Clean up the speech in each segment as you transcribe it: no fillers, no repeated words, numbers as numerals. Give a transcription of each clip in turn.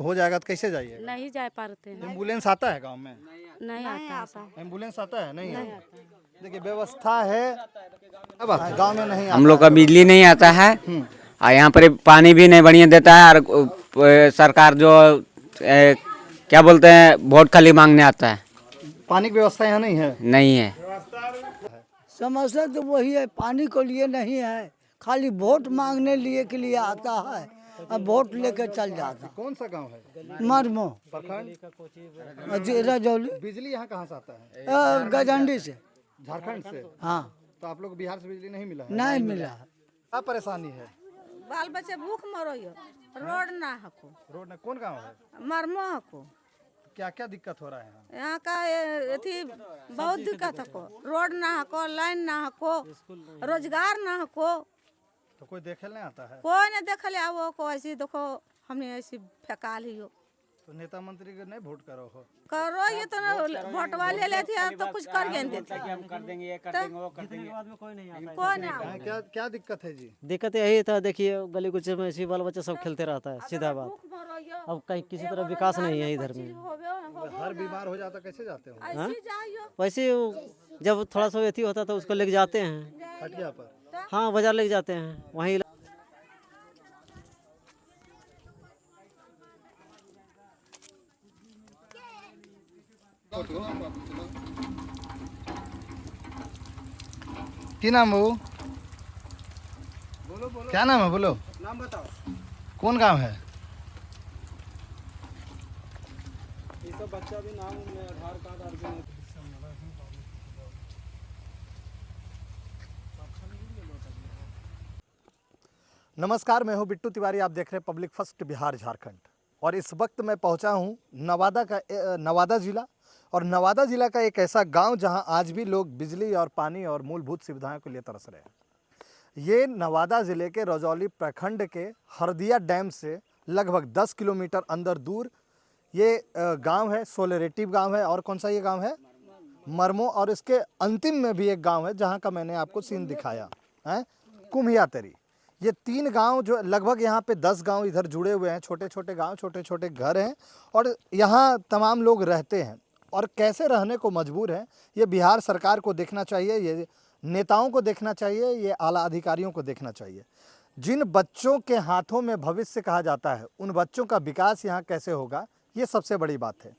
हो जाएगा तो कैसे जाइएगा? नहीं जा पाते हैं। एम्बुलेंस आता है गांव में? नहीं आता ऐसा। एम्बुलेंस आता है? नहीं है। देखिए व्यवस्था है, अब गांव में नहीं हम लोग का बिजली नहीं आता है और यहाँ पर पानी भी नहीं बढ़िया देता है। और सरकार जो क्या बोलते हैं वोट खाली मांगने आता है। पानी की व्यवस्था यहाँ नहीं है। नहीं है। समस्या तो वही है, पानी को लिए नहीं है, खाली वोट मांगने लिए के लिए आता है और वोट लेकर चल जाता है। कौन सा गांव है? मरमो प्रखंड। रजौली बिजली यहाँ कहाँ से आता है? गजंडी से। झारखंड से। हाँ, तो आप लोग बिहार से बिजली नहीं मिला है? नहीं मिला। क्या परेशानी है? बाल बच्चे भूख मरो, रोड ना हको, रोड में कौन गांव है? मरमो हको। क्या क्या दिक्कत हो रहा है यहाँ? यहाँ का अथी बहुत दिक्कत हको, रोड ना हको, लाइन ना हको, रोजगार ना हको, तो कोई देखे नहीं आता है? कोई नहीं देखले आवो को। ऐसी देखो हमने ऐसी फेकाल ही हो। तो नेता मंत्री को नहीं वोट करो हो? करो ये तो वोट वाले लेते हैं तो कुछ कर के देते। हम कर देंगे, ये कर देंगे, वो कर देंगे। कोई नहीं हाँ, क्या क्या दिक्कत है जी? दिक्कत यही था, देखिए गली कुछ में ऐसी बाल बच्चे सब खेलते रहता है, सीधा बात। अब कहीं किसी तरह विकास नहीं है इधर में। हर बीमार हो जाता कैसे जाते हो? वैसे जब थोड़ा सा अथी होता तो उसको लेके जाते हैं। हटिया पर? हाँ, बाजार लेके जाते हैं, वहीं की नाम हो? क्या नाम है? बोलो नाम बताओ। कौन गांव है? ये सब बच्चा भी नाम में आधार कार्ड और भी नमस्कार, मैं हूं बिट्टू तिवारी। आप देख रहे हैं पब्लिक फर्स्ट बिहार झारखंड। और इस वक्त मैं पहुंचा हूं नवादा ज़िला। और नवादा ज़िला का एक ऐसा गांव जहां आज भी लोग बिजली और पानी और मूलभूत सुविधाओं के लिए तरस रहे हैं। ये नवादा ज़िले के रजौली प्रखंड के हरदिया डैम से लगभग 10 किलोमीटर अंदर दूर ये गांव है। सोलरेटिव गांव है। और कौन सा ये गांव है? मरमो। और इसके अंतिम में भी एक गांव है जहां का मैंने आपको सीन दिखाया है, कुम्हियातरी। ये 3 गांव जो लगभग यहाँ पे 10 गांव इधर जुड़े हुए हैं, छोटे छोटे गांव, छोटे छोटे घर हैं और यहाँ तमाम लोग रहते हैं। और कैसे रहने को मजबूर हैं, ये बिहार सरकार को देखना चाहिए, ये नेताओं को देखना चाहिए, ये आला अधिकारियों को देखना चाहिए। जिन बच्चों के हाथों में भविष्य कहा जाता है, उन बच्चों का विकास यहाँ कैसे होगा, ये सबसे बड़ी बात है।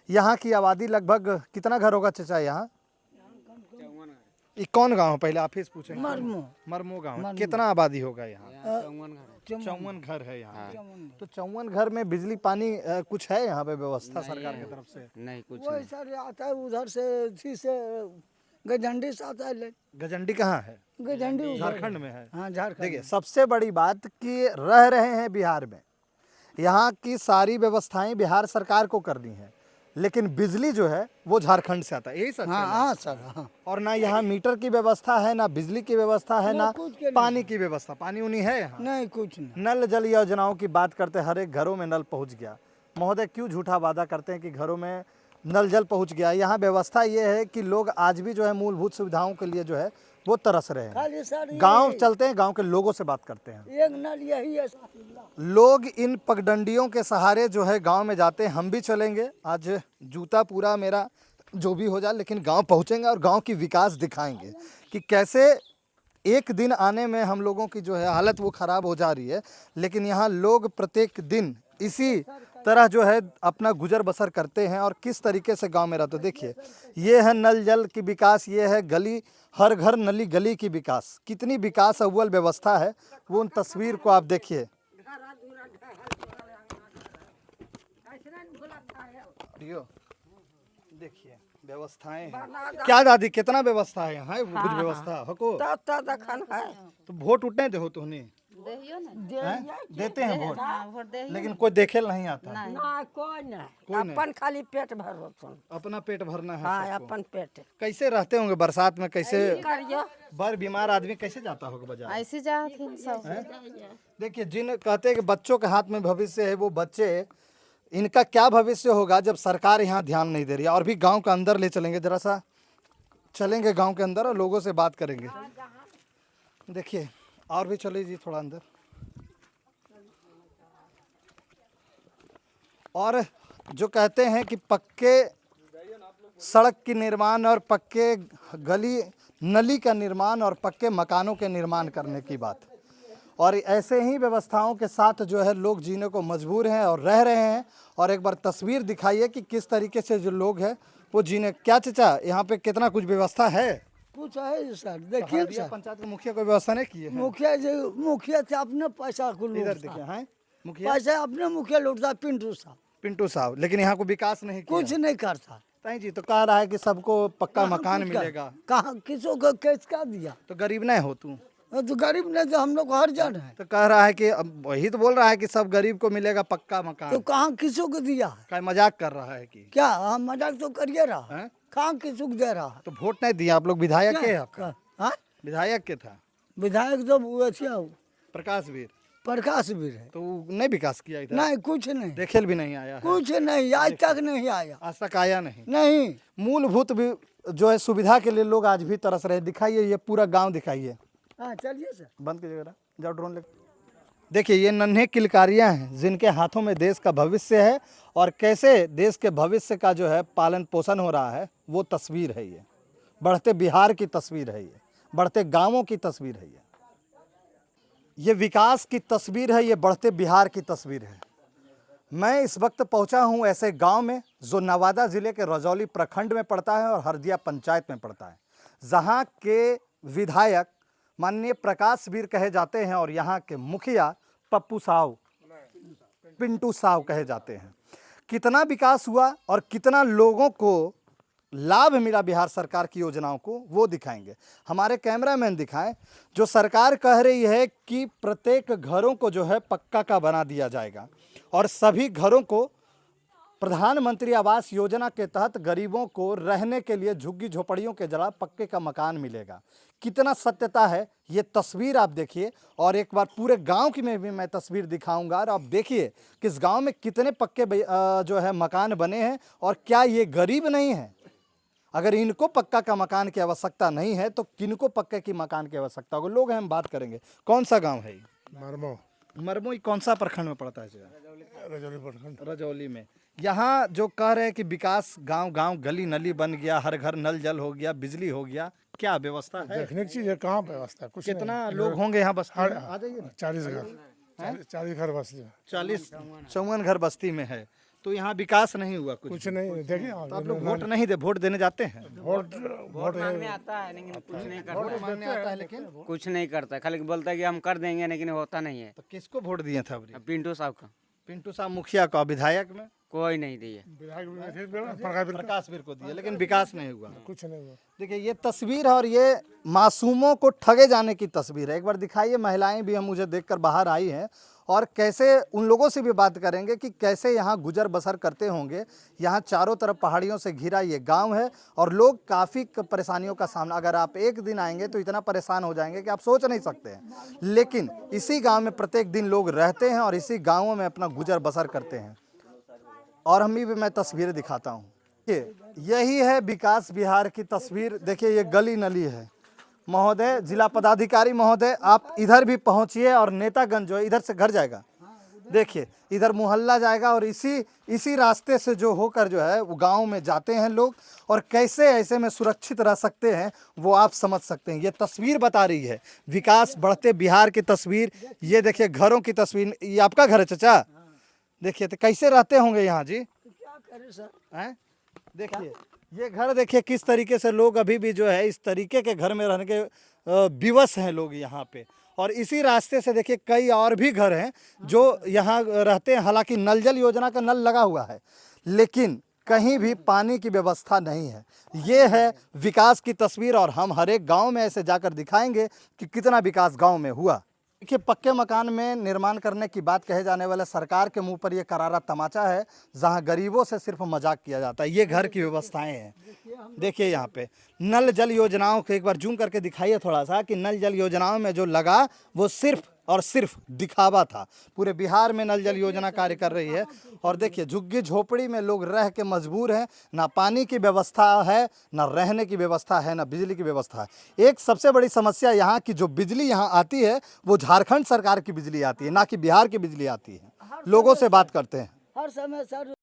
यहाँ की आबादी लगभग कितना घर होगा चाचा यहाँ? ये कौन गांव है? पहले आप ही से पूछेंगे। मरमो गांव। कितना आबादी होगा यहाँ? 54 घर है यहाँ। तो 54 घर में बिजली पानी कुछ है यहाँ पे व्यवस्था सरकार की तरफ से? नहीं, कुछ वही सर आता है उधर से गजंडी से आता है। गजंडी कहाँ है? गजंडी झारखंड में है। हाँ, झारखंड। देखिए सबसे बड़ी बात कि रह रहे हैं बिहार में, यहाँ की सारी व्यवस्थाएं बिहार सरकार को करनी है, लेकिन बिजली जो है वो झारखंड से आता है। यही सच है? हाँ सर, हाँ। और ना यहाँ मीटर की व्यवस्था है, ना बिजली की व्यवस्था है, ना पानी की व्यवस्था। पानी उनी है यहाँ? नहीं, कुछ नहीं। नल जल योजनाओं की बात करते हैं, हर एक घरों में नल पहुँच गया। महोदय क्यों झूठा वादा करते हैं कि घरों में नल जल पहुँच गया? यहाँ व्यवस्था ये है कि लोग आज भी जो है मूलभूत सुविधाओं के लिए जो है वो तरस रहे हैं। खाली सर गांव चलते हैं, गांव के लोगों से बात करते हैं। एक नल यही है। लोग इन पगडंडियों के सहारे जो है गांव में जाते हैं। हम भी चलेंगे, आज जूता पूरा मेरा जो भी हो जाए, लेकिन गांव पहुंचेंगे और गांव की विकास दिखाएंगे कि कैसे एक दिन आने में हम लोगों की जो है हालत वो ख़राब हो जा रही है, लेकिन यहाँ लोग प्रत्येक दिन इसी तरह जो है अपना गुजर बसर करते हैं और किस तरीके से गांव में रहते। तो देखिए ये है नल जल की विकास, ये है गली, हर घर नली गली की विकास। कितनी विकास अव्वल व्यवस्था है, वो उन तस्वीर को आप देखिए। देखिए व्यवस्थाएं क्या दादी, कितना व्यवस्था है यहाँ? कुछ व्यवस्था हको तो वोट उठने दे हो तो नहीं देते हैं वोट, लेकिन कोई देखे नहीं आता। कोई नहीं, अपन खाली पेट भरो, अपना पेट भरना है। हाँ, अपन पेट। कैसे रहते होंगे बरसात में? कैसे बर बीमार आदमी कैसे जाता होगा बाजार? ऐसे जाते सब। देखिए जिन कहते हैं कि बच्चों के हाथ में भविष्य है, वो बच्चे, इनका क्या भविष्य होगा जब सरकार यहाँ ध्यान नहीं दे रही है। और भी गांव के अंदर ले चलेंगे, जरा सा चलेंगे गांव के अंदर और लोगों से बात करेंगे। देखिए और भी चले जी थोड़ा अंदर। और जो कहते हैं कि पक्के सड़क की निर्माण और पक्के गली नली का निर्माण और पक्के मकानों के निर्माण करने की बात, और ऐसे ही व्यवस्थाओं के साथ जो है लोग जीने को मजबूर हैं और रह रहे हैं। और एक बार तस्वीर दिखाइए कि किस तरीके से जो लोग हैं वो जीने। क्या चचा यहाँ पे कितना कुछ व्यवस्था है? कुछ है सर, देखिए हल्दिया सर, पंचायत के मुखिया कोई व्यवस्था नहीं की है? मुखिया से अपने पैसा को इधर लूटता देखिए है। हैं मुखिया पैसा अपने मुखिया लूटता, पिंटू साहब पिंटू साहब, लेकिन यहाँ को विकास नहीं किया। कुछ नहीं करता। ताई जी तो कह रहा है कि सबको पक्का कहाँ मकान कुछ कर- मिलेगा, कहाँ किसों को किसका दिया? तो गरीब नहीं हो तू? तो गरीब ने तो हम लोग हर जन है, तो कह रहा है कि अब वही तो बोल रहा है कि सब गरीब को मिलेगा पक्का मकान। तो कहाँ किसों को दिया है? क्या मजाक कर रहा है कि क्या हम मजाक तो करिए रहा, हैं? कहाँ किसों को दे रहा है? तो वोट नहीं दिया आप लोग? विधायक के आपका हाँ? विधायक के था विधायक तो वो थे, प्रकाश वीर, प्रकाश भी है। तो वो नहीं विकास किया इधर? नहीं कुछ नहीं, देखेल भी नहीं आया है, कुछ नहीं, आज तक नहीं आया। आज तक आया नहीं। नहीं मूलभूत भी जो है सुविधा के लिए लोग आज भी तरस रहे। दिखाइए ये पूरा गांव दिखाइए। हाँ चलिए सर। बंद कीजिए जरा, जाओ ड्रोन ले। देखिए ये नन्हे किलकारियां हैं जिनके हाथों में देश का भविष्य है, और कैसे देश के भविष्य का जो है पालन पोषण हो रहा है वो तस्वीर है। ये बढ़ते बिहार की तस्वीर है, ये बढ़ते गांवों की तस्वीर है, ये विकास की तस्वीर है, ये बढ़ते बिहार की तस्वीर है। मैं इस वक्त पहुंचा हूं ऐसे गांव में जो नवादा ज़िले के रजौली प्रखंड में पड़ता है और हरदिया पंचायत में पड़ता है, जहां के विधायक माननीय प्रकाश वीर कहे जाते हैं और यहाँ के मुखिया पप्पू साहू पिंटू साहू कहे जाते हैं। कितना विकास हुआ और कितना लोगों को लाभ मिला बिहार सरकार की योजनाओं को, वो दिखाएंगे। हमारे कैमरामैन दिखाएं। जो सरकार कह रही है कि प्रत्येक घरों को जो है पक्का का बना दिया जाएगा और सभी घरों को प्रधानमंत्री आवास योजना के तहत गरीबों को रहने के लिए झुग्गी झोपड़ियों के जगह पक्के का मकान मिलेगा। कितना सत्यता है ये तस्वीर आप देखिए, और एक बार पूरे गांव की में भी मैं तस्वीर दिखाऊंगा। और आप देखिए कि इस गांव में कितने पक्के जो है मकान बने हैं, और क्या ये गरीब नहीं है? अगर इनको पक्का का मकान की आवश्यकता नहीं है तो किनको पक्के की मकान की आवश्यकता होगी? लोग हैं, हम बात करेंगे। कौन सा गाँव है ये? मरमो मरमो। कौन सा प्रखंड में पड़ता है? रजौली प्रखंड। रजौली में। यहाँ जो कह रहे हैं कि विकास गांव गांव गली नली बन गया, हर घर नल जल हो गया, बिजली हो गया, क्या व्यवस्था है? देखने की चीज है, कहाँ व्यवस्था कुछ कितना लोग होंगे यहाँ बस्ती में? आ जाइए ना। 40 घर 40 घर बस 40-54 घर बस्ती में है, तो यहाँ विकास नहीं हुआ कुछ? कुछ नहीं देखिए। तो आप लोग वोट नहीं दे, वोट देने जाते हैं? वोट वोट मांगने आता है लेकिन कुछ नहीं करता। वोट मांगने आता है लेकिन कुछ नहीं करता, खाली बोलता है कि हम कर देंगे, लेकिन होता नहीं है। तो किसको वोट दिए थे? अबरी पिंटू साहब का पिंटू साहब मुखिया का, विधायक में कोई नहीं दिए। प्रकाश प्रकाश वीर को दिए, लेकिन विकास नहीं हुआ। कुछ नहीं हुआ। देखिए ये तस्वीर है और ये मासूमों को ठगे जाने की तस्वीर है। एक बार दिखाइए। महिलाएं भी हम मुझे देखकर बाहर आई हैं, और कैसे उन लोगों से भी बात करेंगे कि कैसे यहाँ गुजर बसर करते होंगे। यहाँ चारों तरफ पहाड़ियों से घिरा ये गांव है और लोग काफ़ी परेशानियों का सामना, अगर आप एक दिन आएंगे तो इतना परेशान हो जाएंगे कि आप सोच नहीं सकते हैं। लेकिन इसी गांव में प्रत्येक दिन लोग रहते हैं और इसी गाँवों में अपना गुजर बसर करते हैं। और हम भी मैं तस्वीरें दिखाता हूँ। यही है विकास बिहार की तस्वीर। देखिए ये गली नली है। महोदय, जिला पदाधिकारी महोदय, आप इधर भी पहुंचिए और नेतागंज जो है इधर से घर जाएगा। देखिए इधर मोहल्ला जाएगा और इसी रास्ते से जो होकर जो है वो गांव में जाते हैं लोग, और कैसे ऐसे में सुरक्षित रह सकते हैं वो आप समझ सकते हैं। ये तस्वीर बता रही है विकास बढ़ते बिहार की तस्वीर। ये देखिए घरों की तस्वीर। ये आपका घर है चचा? देखिए तो कैसे रहते होंगे यहाँ जी? क्या करें सर? हैं? देखिए ये घर देखिए किस तरीके से लोग अभी भी जो है इस तरीके के घर में रहने के विवश हैं लोग यहाँ पे। और इसी रास्ते से देखिए कई और भी घर हैं जो यहाँ रहते हैं। हालांकि नल जल योजना का नल लगा हुआ है, लेकिन कहीं भी पानी की व्यवस्था नहीं है। ये है विकास की तस्वीर, और हम हर एक गाँव में ऐसे जाकर दिखाएंगे कि कितना विकास गाँव में हुआ। देखिए पक्के मकान में निर्माण करने की बात कहे जाने वाले सरकार के मुंह पर यह करारा तमाचा है, जहां गरीबों से सिर्फ मजाक किया जाता है। ये घर की व्यवस्थाएं हैं। देखिए यहाँ पे नल जल योजनाओं को एक बार जूम करके दिखाइए थोड़ा सा, कि नल जल योजनाओं में जो लगा वो सिर्फ और सिर्फ दिखावा था। पूरे बिहार में नल जल योजना कार्य कर रही है, और देखिए झुग्गी झोपड़ी में लोग रह के मजबूर हैं। ना पानी की व्यवस्था है, ना रहने की व्यवस्था है, ना बिजली की व्यवस्था है। एक सबसे बड़ी समस्या यहाँ की जो बिजली यहाँ आती है वो झारखंड सरकार की बिजली आती है, ना कि बिहार की बिजली आती है। लोगों से बात करते हैं। हर समय सर